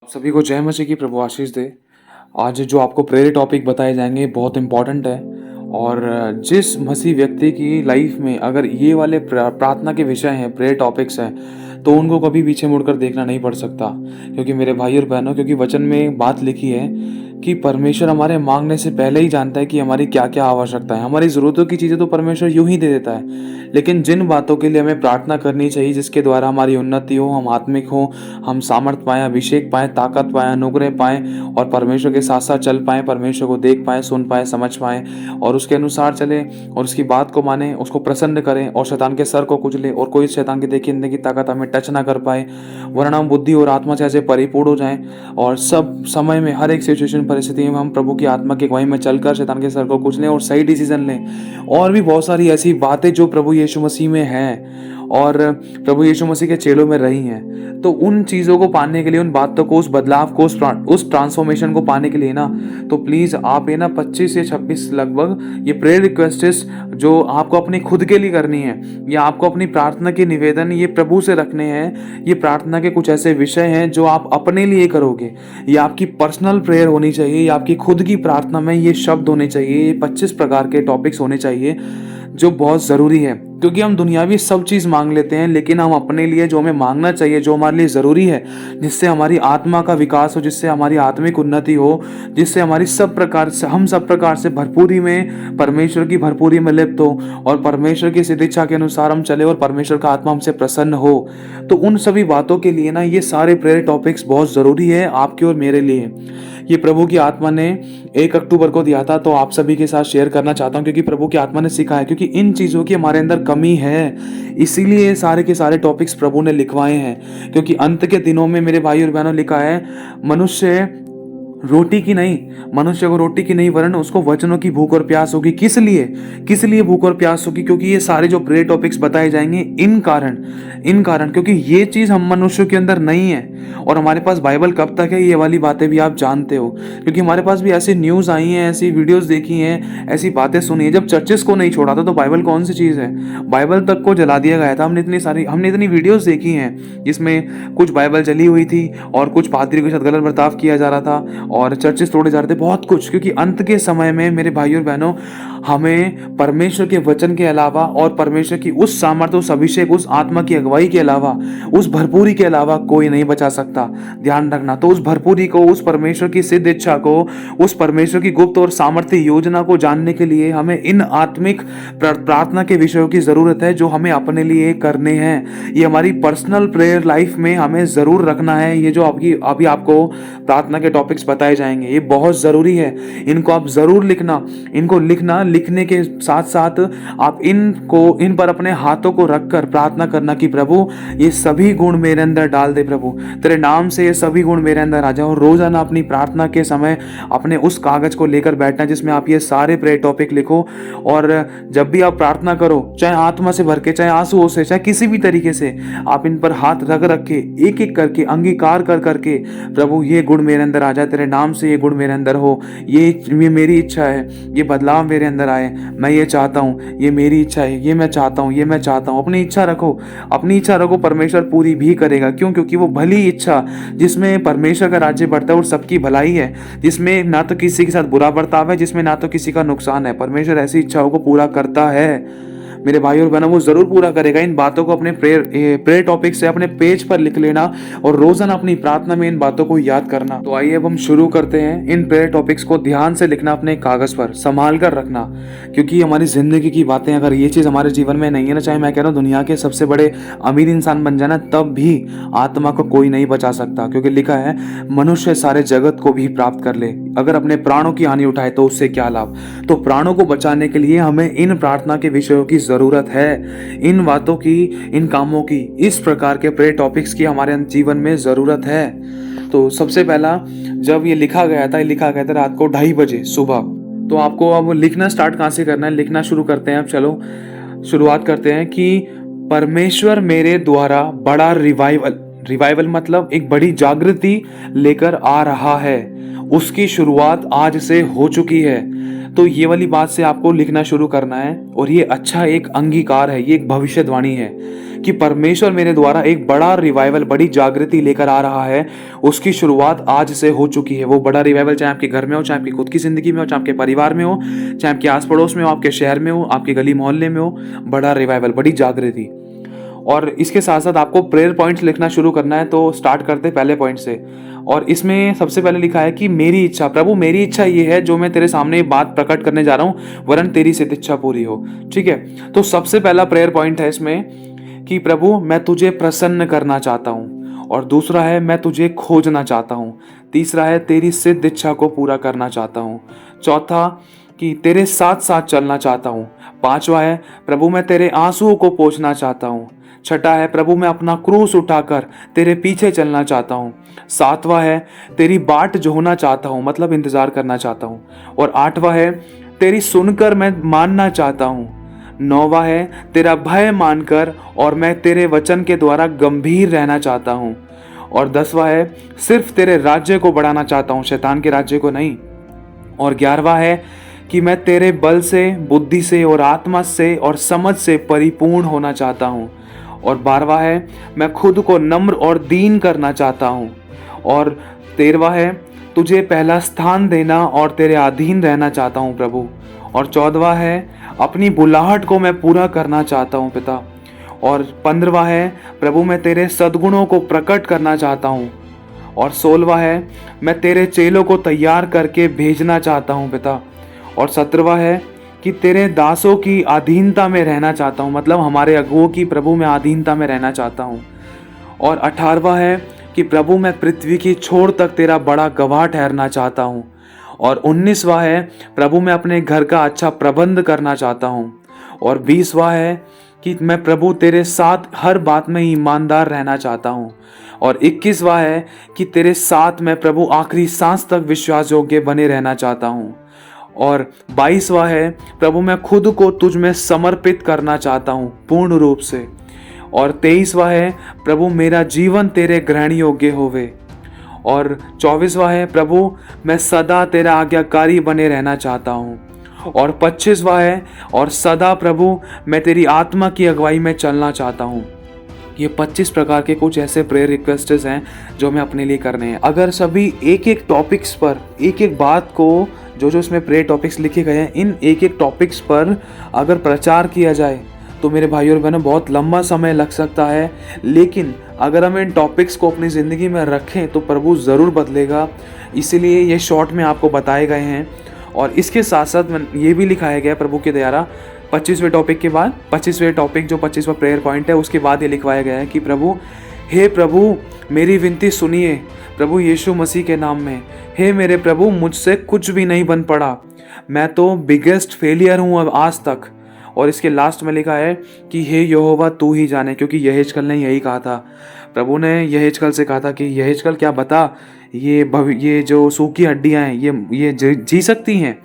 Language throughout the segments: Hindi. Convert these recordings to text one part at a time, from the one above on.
सभी को जय मसीह की प्रभु आशीष दे। आज जो आपको प्रेयर टॉपिक बताए जाएंगे बहुत इम्पोर्टेंट है। और जिस मसीह व्यक्ति की लाइफ में अगर ये वाले प्रार्थना के विषय हैं, प्रेयर टॉपिक्स हैं, तो उनको कभी पीछे मुड़कर देखना नहीं पड़ सकता। क्योंकि मेरे भाई और बहनों, क्योंकि वचन में बात लिखी है कि परमेश्वर हमारे मांगने से पहले ही जानता है कि हमारी क्या क्या आवश्यकता है। हमारी ज़रूरतों की चीज़ें तो परमेश्वर यूं ही दे देता है, लेकिन जिन बातों के लिए हमें प्रार्थना करनी चाहिए, जिसके द्वारा हमारी उन्नति हो, हम आत्मिक हो, हम सामर्थ पाएँ, अभिषेक पाएँ, ताकत पाएँ, अनुग्रह पाएँ और परमेश्वर के साथ साथ चल पाएँ, परमेश्वर को देख पाएँ, सुन पाएँ, समझ पाएँ और उसके अनुसार चलें और उसकी बात को मानें, उसको प्रसन्न करें और शैतान के सर को कुचलें और कोई शैतान की देखने की ताकत हमें टच ना कर पाए, वरना हम बुद्धि और आत्मा से ऐसे परिपूर्ण हो जाएं और सब समय में, हर एक सिचुएशन परिस्थिति में हम प्रभु की आत्मा की अगुवाई में चलकर शैतान के सर को कुचलें और सही डिसीजन लें। और भी बहुत सारी ऐसी बातें जो प्रभु यीशु मसीह में हैं और प्रभु यीशु मसीह के चेलों में रही हैं, तो उन चीज़ों को पाने के लिए, उन बातों को, उस बदलाव को, उस ट्रांसफॉर्मेशन को पाने के लिए ना, तो प्लीज़ आप ये ना 25 से 26 लगभग ये प्रेयर रिक्वेस्ट्स जो आपको अपनी खुद के लिए करनी है या आपको अपनी प्रार्थना के निवेदन ये प्रभु से रखने हैं। ये प्रार्थना के कुछ ऐसे विषय हैं जो आप अपने लिए करोगे। ये आपकी पर्सनल प्रेयर होनी चाहिए, ये आपकी खुद की प्रार्थना में ये शब्द होने चाहिए, ये 25 प्रकार के टॉपिक्स होने चाहिए जो बहुत ज़रूरी है। क्योंकि हम दुनियावी सब चीज़ मांग लेते हैं, लेकिन हम अपने लिए जो हमें मांगना चाहिए, जो हमारे लिए ज़रूरी है, जिससे हमारी आत्मा का विकास हो, जिससे हमारी आत्मिक उन्नति हो, जिससे हमारी हम सब प्रकार से भरपूरी में, परमेश्वर की भरपूरी में लिप्त हो और परमेश्वर की सिद्ध इच्छा के अनुसार हम चले और परमेश्वर का आत्मा हमसे प्रसन्न हो, तो उन सभी बातों के लिए ना ये सारे प्रेयर टॉपिक्स बहुत ज़रूरी है आपके और मेरे लिए। ये प्रभु की आत्मा ने 1 अक्टूबर को दिया था, तो आप सभी के साथ शेयर करना चाहता हूँ क्योंकि प्रभु की आत्मा ने सिखाया, क्योंकि इन चीज़ों की हमारे अंदर कमी है, इसीलिए सारे के सारे टॉपिक्स प्रभु ने लिखवाए हैं। क्योंकि अंत के दिनों में मेरे भाई और बहनों, लिखा है मनुष्य को रोटी की नहीं वरन उसको वचनों की भूख और प्यास होगी। किस लिए भूख और प्यास होगी? क्योंकि ये सारे जो प्रेयर टॉपिक्स बताए जाएंगे इन कारण क्योंकि ये चीज़ हम मनुष्यों के अंदर नहीं है। और हमारे पास बाइबल कब तक है, ये वाली बातें भी आप जानते हो, क्योंकि हमारे पास भी ऐसी न्यूज़ आई हैं, ऐसी वीडियोस देखी हैं, ऐसी बातें सुनी है। जब चर्चेस को नहीं छोड़ा था तो बाइबल कौन सी चीज़ है? बाइबल तक को जला दिया गया था। हमने इतनी वीडियोस देखी हैं जिसमें कुछ बाइबल जली हुई थी और कुछ पादरी के साथ गलत बर्ताव किया जा रहा था और चर्चेस तोड़े जा रहे थे, बहुत कुछ। क्योंकि अंत के समय में मेरे भाइयों और बहनों, हमें परमेश्वर के वचन के अलावा और परमेश्वर की उस सामर्थ्य, उस अभिषेक, उस आत्मा की अगुवाई के अलावा, उस भरपूरी के अलावा कोई नहीं बचा सकता। ध्यान रखना। तो उस भरपूरी को, उस परमेश्वर की सिद्ध इच्छा को, उस परमेश्वर की गुप्त और सामर्थ्य योजना को जानने के लिए हमें इन आत्मिक प्रार्थना के विषयों की जरूरत है जो हमें अपने लिए करने हैं। ये हमारी पर्सनल प्रेयर लाइफ में हमें जरूर रखना है। ये जो अभी आपको प्रार्थना के टॉपिक्स बताए जाएंगे, ये बहुत जरूरी है। इनको आप जरूर लिखने के साथ साथ आप इन पर अपने हाथों को रखकर प्रार्थना करना कि प्रभु ये सभी गुण मेरे अंदर डाल दे, प्रभु तेरे नाम से ये सभी गुण मेरे अंदर आ जाओ। रोजाना अपनी प्रार्थना के समय अपने उस कागज को लेकर बैठना जिसमें आप ये सारे प्रेयर टॉपिक लिखो। और जब भी आप प्रार्थना करो, चाहे आत्मा से भर के, चाहे आंसुओं से, चाहे किसी भी तरीके से, आप इन पर हाथ रख के एक एक करके अंगीकार करके, प्रभु ये गुण मेरे अंदर आ जाए, तेरे नाम से ये गुण मेरे अंदर हो, ये मेरी इच्छा है, ये बदलाव मेरे अंदर आए, मैं ये चाहता हूँ, ये मेरी इच्छा है, ये मैं चाहता हूँ, ये मैं चाहता हूँ। अपनी इच्छा रखो, परमेश्वर पूरी भी करेगा। क्यों? क्योंकि वो भली इच्छा जिसमें परमेश्वर का राज्य बढ़ता है और सबकी भलाई है, जिसमें ना तो किसी के साथ बुरा बर्ताव है, जिसमें ना तो किसी का नुकसान है, परमेश्वर ऐसी इच्छाओं को पूरा करता है। मेरे भाई और बहनों, वो जरूर पूरा करेगा। इन बातों को अपने प्रेयर टॉपिक से अपने पेज पर लिख लेना और रोजाना अपनी प्रार्थना में इन बातों को याद करना। तो आइए अब हम शुरू करते हैं। इन प्रेयर टॉपिक्स को ध्यान से लिखना, अपने कागज पर संभाल कर रखना, क्योंकि हमारी जिंदगी की बातें, अगर ये चीज हमारे जीवन में नहीं है ना, चाहे मैं कह रहा हूँ दुनिया के सबसे बड़े अमीर इंसान बन जाना, तब भी आत्मा को कोई नहीं बचा सकता। क्योंकि लिखा है, मनुष्य सारे जगत को भी प्राप्त कर ले, अगर अपने प्राणों की हानि उठाए तो उससे क्या लाभ। तो प्राणों को बचाने के लिए हमें इन प्रार्थना के विषयों की जरूरत है, इन बातों की, इन कामों की, इस प्रकार के प्रेयर टॉपिक्स की हमारे जीवन में जरूरत है। तो सबसे पहला, जब ये लिखा गया था रात को 2:30 बजे सुबह। तो आपको अब लिखना स्टार्ट कहाँ से करना है, लिखना शुरू करते हैं। अब चलो शुरुआत करते हैं कि परमेश्वर मेरे द्वारा बड़ा रिवाइवल रिवाइवल मतलब एक बड़ी जागृति लेकर आ रहा है, उसकी शुरुआत आज से हो चुकी है। तो ये वाली बात से आपको लिखना शुरू करना है, और ये अच्छा एक अंगीकार है, ये एक भविष्यवाणी है कि परमेश्वर मेरे द्वारा एक बड़ा रिवाइवल, बड़ी जागृति लेकर आ रहा है, उसकी शुरुआत आज से हो चुकी है। वो बड़ा रिवाइवल चाहे आपके घर में हो, चाहे आपकी खुद की जिंदगी में हो, चाहे आपके परिवार में हो, चाहे आपके आस पड़ोस में हो, आपके शहर में हो, आपके गली मोहल्ले में हो, बड़ा रिवाइवल, बड़ी जागृति। और इसके साथ साथ आपको प्रेयर पॉइंट्स लिखना शुरू करना है। तो स्टार्ट करते पहले पॉइंट से, और इसमें सबसे पहले लिखा है कि मेरी इच्छा, प्रभु मेरी इच्छा ये है जो मैं तेरे सामने बात प्रकट करने जा रहा हूँ, वरन तेरी सिद्ध इच्छा पूरी हो। ठीक है, तो सबसे पहला प्रेयर पॉइंट है इसमें कि प्रभु मैं तुझे प्रसन्न करना चाहता हूँ, और दूसरा है मैं तुझे खोजना चाहता हूँ, तीसरा है तेरी सिद्ध इच्छा को पूरा करना चाहता हूँ, चौथा कि तेरे साथ साथ चलना चाहता हूँ, पांचवा है प्रभु मैं तेरे आंसुओं को पोंछना चाहता हूँ, छठा है प्रभु मैं अपना क्रूस उठाकर तेरे पीछे चलना चाहता हूँ, सातवां है तेरी बाट जोहना चाहता हूँ, मतलब इंतजार करना चाहता हूँ, और आठवां है तेरी सुनकर मैं मानना चाहता हूँ, नौवां है तेरा भय मानकर और मैं तेरे वचन के द्वारा गंभीर रहना चाहता हूँ, और 10वां है सिर्फ तेरे राज्य को बढ़ाना चाहता हूँ, शैतान के राज्य को नहीं, और 11वां है कि मैं तेरे बल से, बुद्धि से और आत्मा से और समझ से परिपूर्ण होना चाहता हूँ, और 12वां है मैं खुद को नम्र और दीन करना चाहता हूँ, और 13वां है तुझे पहला स्थान देना और तेरे अधीन रहना चाहता हूँ प्रभु, और 14वां है अपनी बुलाहट को मैं पूरा करना चाहता हूँ पिता, और 15वां है प्रभु मैं तेरे सद्गुणों को प्रकट करना चाहता हूँ, और 16वां है मैं तेरे चेलों को तैयार करके भेजना चाहता हूँ पिता, और 17वां है कि तेरे दासों की अधीनता में रहना चाहता हूँ, मतलब हमारे अगुओं की प्रभु मैं अधीनता में रहना चाहता हूँ, और 18वां है कि प्रभु मैं पृथ्वी की छोर तक तेरा बड़ा गवाह ठहरना चाहता हूँ, और 19वां है प्रभु मैं अपने घर का अच्छा प्रबंध करना चाहता हूँ, और 20वां है कि मैं प्रभु तेरे साथ हर बात में ईमानदार रहना चाहता हूँ, और 21वां है कि तेरे साथ मैं प्रभु आखिरी सांस तक विश्वास योग्य बने रहना चाहता हूँ, और 22वां है प्रभु मैं खुद को तुझ में समर्पित करना चाहता हूँ पूर्ण रूप से, और 23वां है प्रभु मेरा जीवन तेरे ग्रहण योग्य होवे, और 24वां है प्रभु मैं सदा तेरा आज्ञाकारी बने रहना चाहता हूँ, और 25वां है और सदा प्रभु मैं तेरी आत्मा की अगुवाई में चलना चाहता हूँ। ये 25 प्रकार के कुछ ऐसे प्रेयर रिक्वेस्ट्स हैं जो मैं अपने लिए करने हैं। अगर सभी एक एक टॉपिक्स पर, एक एक बात को, जो जो इसमें प्रेयर टॉपिक्स लिखे गए हैं, इन एक एक टॉपिक्स पर अगर प्रचार किया जाए तो मेरे भाइयों और बहनों बहुत लंबा समय लग सकता है, लेकिन अगर हम इन टॉपिक्स को अपनी ज़िंदगी में रखें तो प्रभु ज़रूर बदलेगा। इसीलिए ये शॉर्ट में आपको बताए गए हैं, और इसके साथ साथ ये भी लिखाया गया प्रभु के द्वारा 25वें टॉपिक के बाद, 25वें टॉपिक जो 25वां प्रेयर पॉइंट है उसके बाद ये लिखवाया गया है कि प्रभु, हे प्रभु मेरी विनती सुनिए प्रभु यीशु मसीह के नाम में, हे मेरे प्रभु मुझसे कुछ भी नहीं बन पड़ा, मैं तो बिगेस्ट फेलियर हूँ अब आज तक। और इसके लास्ट में लिखा है कि हे यहोवा तू ही जाने, क्योंकि यहेजकल ने यही कहा था, प्रभु ने यहेजकल से कहा था कि यहेजकल क्या बता, ये जो सूखी हड्डियाँ हैं ये जी सकती हैं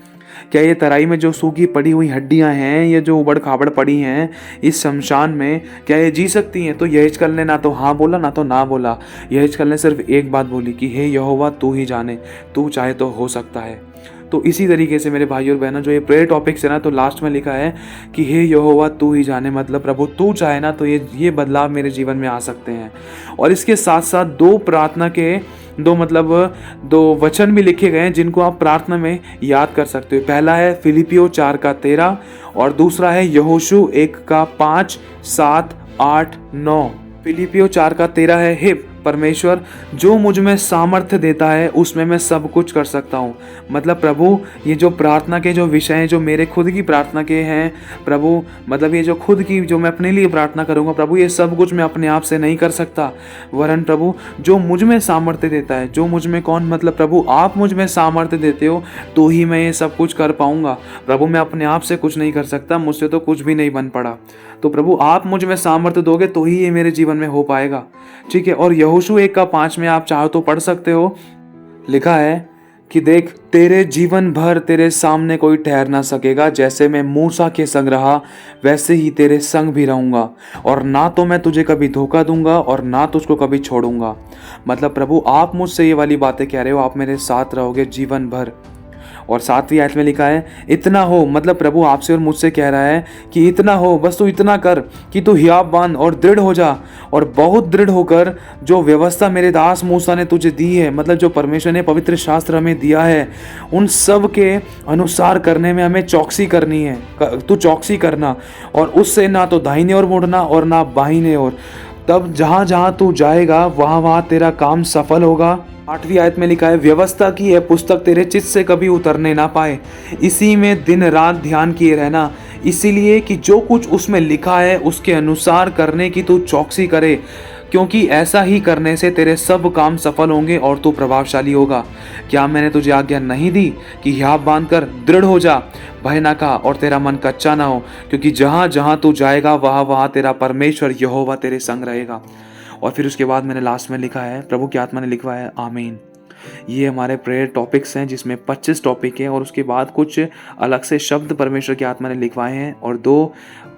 क्या? ये तराई में जो सूखी पड़ी हुई हड्डियां हैं, ये जो उबड़ खाबड़ पड़ी हैं इस शमशान में, क्या ये जी सकती हैं? तो यहेजकल ने ना तो हाँ बोला ना तो ना बोला। यहेजकल ने सिर्फ एक बात बोली कि हे यहोवा तू ही जाने, तू चाहे तो हो सकता है। तो इसी तरीके से मेरे भाइयों और बहनों जो ये प्रेयर टॉपिक्स है ना, तो लास्ट में लिखा है कि हे यहोवा तू ही जाने, मतलब प्रभु तू चाहे ना तो ये बदलाव मेरे जीवन में आ सकते हैं। और इसके साथ साथ दो प्रार्थना के दो वचन भी लिखे गए हैं जिनको आप प्रार्थना में याद कर सकते हो। पहला है फिलिपियो 4:13 और दूसरा है यहोशू 1:5, 7, 8, 9। फिलिपियो 4:13 है, हे परमेश्वर जो मुझ में सामर्थ्य देता है उसमें मैं सब कुछ कर सकता हूँ। मतलब प्रभु ये जो प्रार्थना के जो विषय हैं, जो मेरे खुद की प्रार्थना के हैं प्रभु, मतलब ये जो खुद की जो मैं अपने लिए प्रार्थना करूँगा प्रभु, ये सब कुछ मैं अपने आप से नहीं कर सकता, वरन प्रभु जो मुझ में सामर्थ्य देता है, जो मुझ में कौन, मतलब प्रभु आप मुझ में सामर्थ्य देते हो तो ही मैं ये सब कुछ कर पाऊँगा। प्रभु मैं अपने आप से कुछ नहीं कर सकता, मुझसे तो कुछ भी नहीं बन पड़ा, तो प्रभु आप मुझ में सामर्थ्य दोगे तो ही ये मेरे जीवन में हो पाएगा। ठीक है। और यहोशू 1:5 में आप चाहो तो पढ़ सकते हो, लिखा है कि देख, तेरे जीवन भर तेरे सामने कोई ठहर ना सकेगा। जैसे मैं मूसा के संग रहा वैसे ही तेरे संग भी रहूंगा, और ना तो मैं तुझे कभी धोखा दूंगा और ना तुझको कभी छोड़ूंगा। मतलब प्रभु आप मुझसे ये वाली बातें कह रहे हो, आप मेरे साथ रहोगे जीवन भर। और 7वीं आयत में लिखा है इतना हो, मतलब प्रभु आपसे और मुझसे कह रहा है कि इतना हो, बस तू इतना कर कि तू हियाव बांध और दृढ़ हो जा, और बहुत दृढ़ होकर जो व्यवस्था मेरे दास मूसा ने तुझे दी है, मतलब जो परमेश्वर ने पवित्र शास्त्र हमें दिया है, उन सब के अनुसार करने में हमें चौकसी करनी है। तू चौकसी करना, और उससे ना तो दाहिने ओर मुड़ना और ना बाहिने ओर। तब जहाँ जहाँ तू जाएगा वहाँ वहाँ तेरा काम सफल होगा। 8वीं आयत में लिखा है व्यवस्था की यह पुस्तक तेरे चित्त से कभी उतरने ना पाए, इसी में दिन रात ध्यान किए रहना, इसीलिए कि जो कुछ उसमें लिखा है उसके अनुसार करने की तू चौकसी करे, क्योंकि ऐसा ही करने से तेरे सब काम सफल होंगे और तू प्रभावशाली होगा। क्या मैंने तुझे आज्ञा नहीं दी कि हियाव बांध कर दृढ़ हो जा, भय ना खा और तेरा मन कच्चा ना हो, क्योंकि जहाँ जहाँ तू जाएगा वहाँ वहाँ तेरा परमेश्वर यहोवा तेरे संग रहेगा। और फिर उसके बाद मैंने लास्ट में लिखा है, प्रभु की आत्मा ने लिखवा है आमीन। ये हमारे प्रेयर टॉपिक्स हैं जिसमें 25 टॉपिक हैं, और उसके बाद कुछ अलग से शब्द परमेश्वर की आत्मा ने लिखवाए हैं, और 2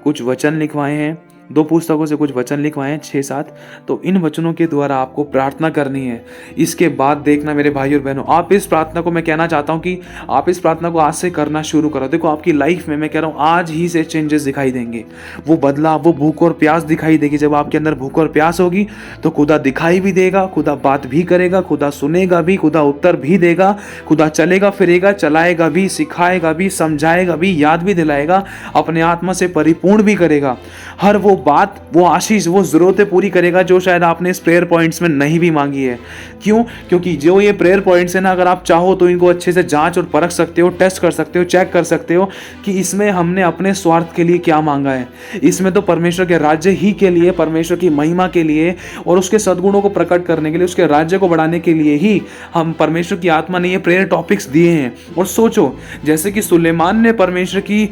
कुछ वचन लिखवाए हैं, 2 पुस्तकों से कुछ वचन लिखवाए हैं, 6-7। तो इन वचनों के द्वारा आपको प्रार्थना करनी है। इसके बाद देखना मेरे भाई और बहनों, आप इस प्रार्थना को, मैं कहना चाहता हूँ कि आप इस प्रार्थना को आज से करना शुरू करो। देखो आपकी लाइफ में मैं कह रहा हूँ आज ही से चेंजेस दिखाई देंगे। वो बदलाव, वो भूख और प्यास दिखाई देगी। जब आपके अंदर भूख और प्यास होगी तो खुदा दिखाई भी देगा, खुदा बात भी करेगा, खुदा सुनेगा भी, खुदा उत्तर भी देगा, खुदा चलेगा फिरेगा, चलाएगा भी, सिखाएगा भी, समझाएगा भी, याद भी दिलाएगा, अपने आत्मा से परिपूर्ण भी करेगा। हर वो बात, वो आशीष, वो ज़रूरतें पूरी करेगा जो शायद आपने इस प्रेयर पॉइंट्स में नहीं भी मांगी है। क्यों? क्योंकि जो ये प्रेयर पॉइंट्स है ना, अगर आप चाहो तो इनको अच्छे से जांच और परख सकते हो, टेस्ट कर सकते हो, चेक कर सकते हो कि इसमें हमने अपने स्वार्थ के लिए क्या मांगा है। इसमें तो परमेश्वर के राज्य ही के लिए, परमेश्वर की महिमा के लिए और उसके सद्गुणों को प्रकट करने के लिए, उसके राज्य को बढ़ाने के लिए ही हम, परमेश्वर की आत्मा ने ये प्रेयर टॉपिक्स दिए हैं। और सोचो, जैसे कि सुलेमान ने परमेश्वर की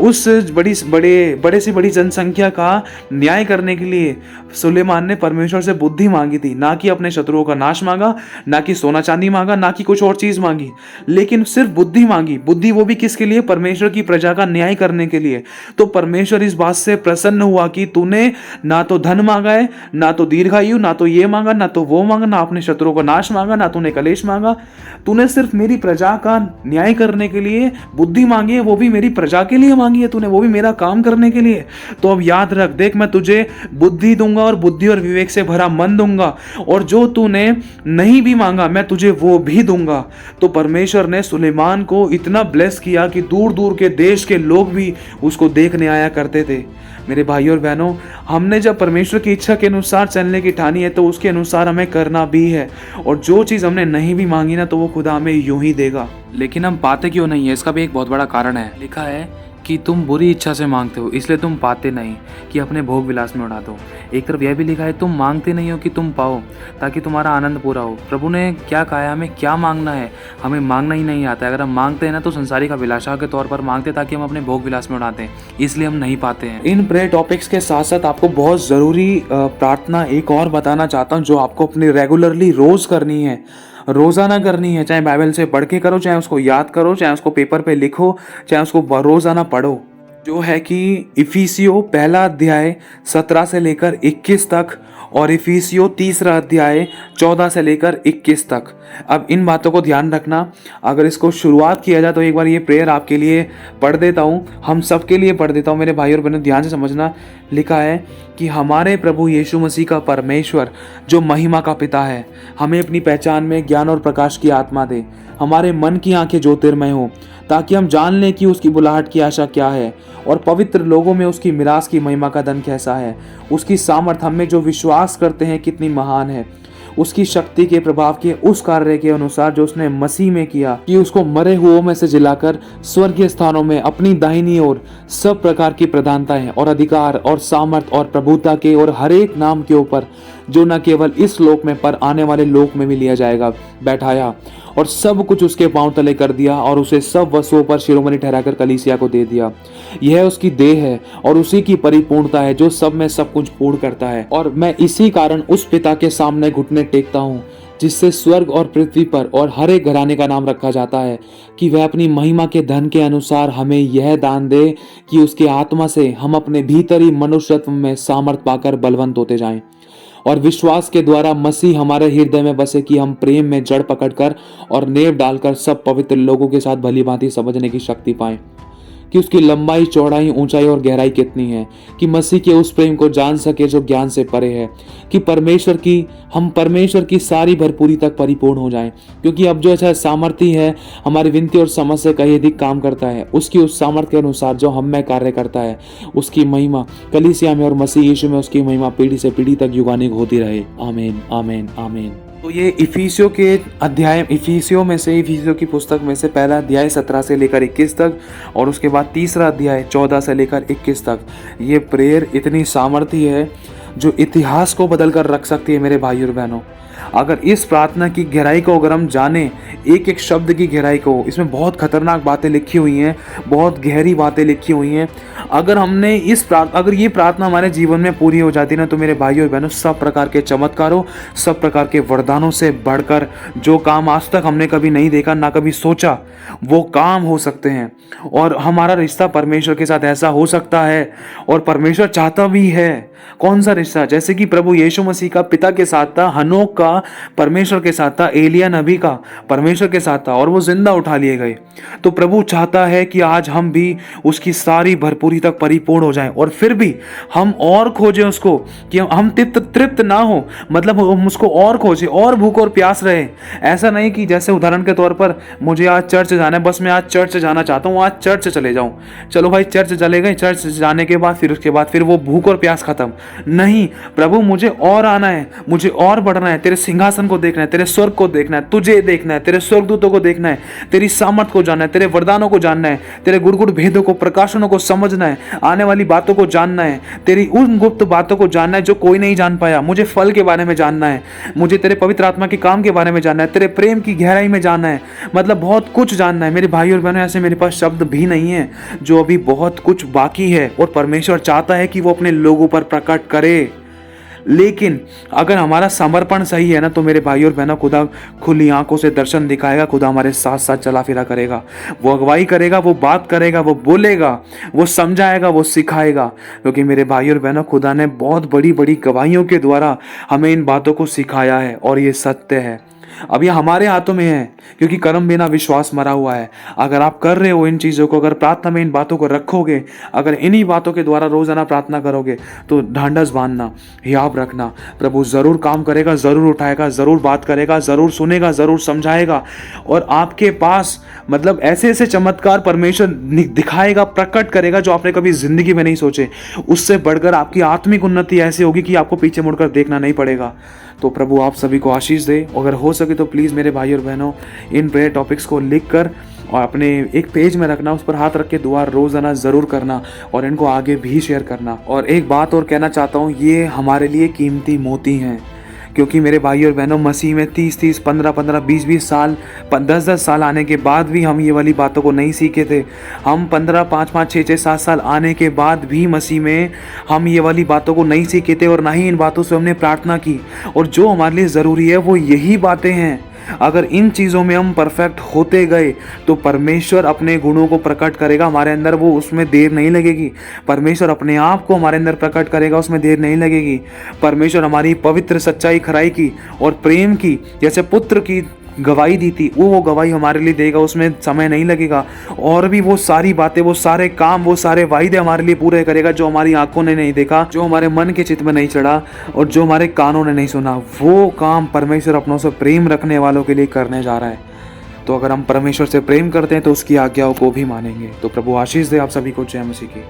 उस बड़े से बड़ी जनसंख्या का न्याय करने के लिए सुलेमान ने परमेश्वर से बुद्धि मांगी थी, ना कि अपने शत्रुओं का नाश मांगा, ना कि सोना चांदी मांगा, ना कि कुछ और चीज मांगी, लेकिन सिर्फ बुद्धि मांगी। बुद्धि वो भी किसके लिए? परमेश्वर की प्रजा का न्याय करने के लिए। तो परमेश्वर इस बात से प्रसन्न हुआ कि तूने ना तो धन मांगा है, ना तो दीर्घायु, ना तो ये मांगा, ना तो वो मांगा, ना अपने शत्रुओं का नाश मांगा, ना तूने कलेश मांगा, तूने सिर्फ मेरी प्रजा का न्याय करने के लिए बुद्धि मांगी है, वो भी मेरी प्रजा के लिए मांगी है तूने, वो भी मेरा काम करने के लिए। तो अब याद रख, देख मैं तुझे बुद्धि दूंगा और बुद्धि और विवेक से भरा मन दूंगा, और जो तूने नहीं भी मांगा मैं तुझे वो भी दूंगा। तो परमेश्वर ने सुलेमान को इतना ब्लेस किया कि दूर दूर के देश के लोग भी उसको देखने आया करते थे। मेरे भाइयों और बहनों, हमने जब परमेश्वर की इच्छा के अनुसार चलने की ठानी है तो उसके अनुसार हमें करना भी है, और जो चीज़ हमने नहीं भी मांगी ना तो वो खुदा हमें यूं ही देगा। लेकिन हम पाते क्यों नहीं है? इसका भी एक बहुत बड़ा कारण है। लिखा है कि तुम बुरी इच्छा से मांगते हो इसलिए तुम पाते नहीं, कि अपने भोग विलास में उड़ा दो। एक तरफ यह भी लिखा है तुम मांगते नहीं हो कि तुम पाओ, ताकि तुम्हारा आनंद पूरा हो। प्रभु ने क्या कहा है? हमें क्या मांगना है? हमें मांगना ही नहीं आता है। अगर हम मांगते हैं ना तो संसारिक अभिलाषा के तौर पर मांगते ताकि हम अपने भोग विलास में उड़ाते हैं, इसलिए हम नहीं पाते हैं। इन प्रेयर टॉपिक्स के साथ साथ आपको बहुत ज़रूरी प्रार्थना एक और बताना चाहता हूँ, जो आपको अपनी रेगुलरली रोज़ करनी है, रोज़ाना करनी है। चाहे बाइबल से पढ़ के करो, चाहे उसको याद करो, चाहे उसको पेपर पे लिखो, चाहे उसको रोज़ाना पढ़ो। जो है कि इफिसियो 1 अध्याय 17 से लेकर 21 तक, और इफिसियो 3 अध्याय 14 से लेकर 21 तक। अब इन बातों को ध्यान रखना। अगर इसको शुरुआत किया जाए तो एक बार ये प्रेयर आपके लिए पढ़ देता हूँ, हम सब के लिए पढ़ देता हूँ। मेरे भाई और बहनों, ध्यान से समझना। लिखा है कि हमारे प्रभु यीशु मसीह का परमेश्वर जो महिमा का पिता है, हमें अपनी पहचान में ज्ञान और प्रकाश की आत्मा दे, हमारे मन की आंखें ज्योतिर्मय हो, ताकि हम जान लें कि उसकी बुलाहट की आशा क्या है, और पवित्र लोगों में उसकी मिरास की महिमा का धन कैसा है, उसकी सामर्थ हम में जो विश्वास करते हैं कितनी महान है, उसकी शक्ति के प्रभाव के उस कार्य के अनुसार जो उसने मसीह में किया, कि उसको मरे हुओं में से जिलाकर स्वर्गीय स्थानों में अपनी दाहिनी ओर सब प्रकार की प्रधानताएं और अधिकार और सामर्थ और प्रभुता के और हर एक नाम के ऊपर, जो न केवल इस लोक में पर आने वाले लोक में भी लिया जाएगा, बैठाया, और सब कुछ उसके पांव तले कर दिया, और उसे सब वस्तुओं पर शिरोमणि ठहराकर कलीसिया को दे दिया। यह उसकी देह है और उसी की परिपूर्णता है, जो सब में सब कुछ पूर्ण करता है। और मैं इसी कारण उस पिता के सामने घुटने टेकता हूँ जिससे स्वर्ग और पृथ्वी पर और हर एक घराने का नाम रखा जाता है, कि वह अपनी महिमा के धन के अनुसार हमें यह दान दे कि उसके आत्मा से हम अपने भीतरी मनुष्यत्व में सामर्थ पाकर बलवंत होते जाएं, और विश्वास के द्वारा मसीह हमारे हृदय में बसे, कि हम प्रेम में जड़ पकड़कर और नेव डालकर सब पवित्र लोगों के साथ भली भांति समझने की शक्ति पाएं, कि उसकी लंबाई, चौड़ाई, ऊंचाई और गहराई कितनी है, कि मसीह के उस प्रेम को जान सके जो ज्ञान से परे है, कि हम परमेश्वर की सारी भरपूरी तक परिपूर्ण हो जाएं। क्योंकि अब जो अच्छा सामर्थ्य है हमारी विनती और समझ से कहीं अधिक काम करता है, उसकी उस सामर्थ्य के अनुसार जो हम में कार्य करता है, उसकी महिमा कलीसिया में और मसीह यीशु में उसकी महिमा पीढ़ी से पीढ़ी तक युगानुग होती रहे। आमीन, आमीन, आमीन। तो ये इफिसियों की पुस्तक में से पहला अध्याय 17 से लेकर 21 तक, और उसके बाद तीसरा अध्याय 14 से लेकर 21 तक। ये प्रेयर इतनी सामर्थ्य है जो इतिहास को बदल कर रख सकती है मेरे भाइयों और बहनों। अगर इस प्रार्थना की गहराई को अगर हम जाने, एक एक शब्द की गहराई को, इसमें बहुत खतरनाक बातें लिखी हुई हैं, बहुत गहरी बातें लिखी हुई हैं। अगर ये प्रार्थना हमारे जीवन में पूरी हो जाती ना, तो मेरे भाइयों और बहनों, सब प्रकार के चमत्कारों, सब प्रकार के वरदानों से बढ़कर जो काम आज तक हमने कभी नहीं देखा, ना कभी सोचा, वो काम हो सकते हैं। और हमारा रिश्ता परमेश्वर के साथ ऐसा हो सकता है, और परमेश्वर चाहता भी है। कौन सा रिश्ता? जैसे कि प्रभु यीशु मसीह का पिता के साथ था, हनोक का परमेश्वर के साथ था, एलिया नबी का परमेश्वर के साथ था, और वो जिंदा उठा लिए गए। तो प्रभु चाहता है कि आज हम भी उसकी सारी भरपूरी तक परिपूर्ण हो जाएं, और फिर भी हम और खोजें उसको, कि हम तृप्त ना हो, मतलब हम उसको और खोजें, और भूख और प्यास रहे। ऐसा नहीं कि जैसे उदाहरण के तौर पर मुझे आज चर्च जाना है, बस मैं आज चर्च जाना चाहता हूँ, आज चर्च चले जाऊँ, चलो भाई चर्च चले गए, चर्च जाने के बाद फिर वो भूख और प्यास खत्म। नहीं, प्रभु मुझे और आना है, मुझे और बढ़ना है, तेरे सिंहासन को देखना है, तेरे स्वर्ग को देखना है, तुझे देखना है, तेरे स्वर्गदूतों को देखना है, तेरी सामर्थ को जानना है, तेरे वरदानों को जानना है, तेरे गुड़ भेदों को, प्रकाशनों को समझना है, आने वाली बातों को जानना है, तेरी उन गुप्त बातों को जानना है जो कोई नहीं जान पाया। मुझे फल के बारे में जानना है, मुझे तेरे पवित्र आत्मा के काम के बारे में जानना है, तेरे प्रेम की गहराई में जानना है, मतलब बहुत कुछ जानना है। मेरे भाई और बहनों, ऐसे मेरे पास शब्द भी नहीं है, जो अभी बहुत कुछ बाकी है, और परमेश्वर चाहता है कि वो अपने लोगों पर प्रकट करे। लेकिन अगर हमारा समर्पण सही है ना, तो मेरे भाई और बहनों, खुदा खुली आंखों से दर्शन दिखाएगा, खुदा हमारे साथ साथ चला फिरा करेगा, वो अगुवाई करेगा, वो बात करेगा, वो बोलेगा, वो समझाएगा, वो सिखाएगा। क्योंकि मेरे भाई और बहनों, खुदा ने बहुत बड़ी बड़ी गवाहियों के द्वारा हमें इन बातों को सिखाया है, और ये सत्य है। अब ये हमारे हाथों में है, क्योंकि कर्म बिना विश्वास मरा हुआ है। अगर आप कर रहे हो इन चीज़ों को, अगर प्रार्थना में इन बातों को रखोगे, अगर इन्हीं बातों के द्वारा रोजाना प्रार्थना करोगे, तो ढांढस बांधना, याद रखना, प्रभु जरूर काम करेगा, जरूर उठाएगा, जरूर बात करेगा, जरूर सुनेगा, जरूर समझाएगा, और आपके पास मतलब ऐसे ऐसे चमत्कार परमेश्वर दिखाएगा, प्रकट करेगा, जो आपने कभी जिंदगी में नहीं सोचे। उससे बढ़कर आपकी आत्मिक उन्नति ऐसी होगी कि आपको पीछे मुड़कर देखना नहीं पड़ेगा। तो प्रभु आप सभी को आशीष दे। अगर हो सके तो प्लीज़ मेरे भाई और बहनों, इन प्रेयर टॉपिक्स को लिख कर और अपने एक पेज में रखना, उस पर हाथ रख के दुआ रोज़ाना ज़रूर करना, और इनको आगे भी शेयर करना। और एक बात और कहना चाहता हूँ, ये हमारे लिए कीमती मोती हैं, क्योंकि मेरे भाई और बहनों, मसीह में 30-30, 15-15, 20-20 साल, 10-10 साल आने के बाद भी हम ये वाली बातों को नहीं सीखे थे। हम 15, 5-5, 6-6, 7 साल आने के बाद भी मसीह में हम ये वाली बातों को नहीं सीखे थे, और ना ही इन बातों से हमने प्रार्थना की। और जो हमारे लिए ज़रूरी है वो यही बातें हैं। अगर इन चीज़ों में हम परफेक्ट होते गए, तो परमेश्वर अपने गुणों को प्रकट करेगा हमारे अंदर, वो उसमें देर नहीं लगेगी। परमेश्वर अपने आप को हमारे अंदर प्रकट करेगा, उसमें देर नहीं लगेगी। परमेश्वर हमारी पवित्र सच्चाई, खराई की और प्रेम की, जैसे पुत्र की गवाही दी थी, वो गवाही हमारे लिए देगा, उसमें समय नहीं लगेगा। और भी वो सारी बातें, वो सारे काम, वो सारे वायदे हमारे लिए पूरे करेगा, जो हमारी आंखों ने नहीं देखा, जो हमारे मन के चित्त में नहीं चढ़ा, और जो हमारे कानों ने नहीं सुना। वो काम परमेश्वर अपनों से प्रेम रखने वालों के लिए करने जा रहा है। तो अगर हम परमेश्वर से प्रेम करते हैं, तो उसकी आज्ञाओं को भी मानेंगे। तो प्रभु आशीष दे आप सभी को। जय मसीह की।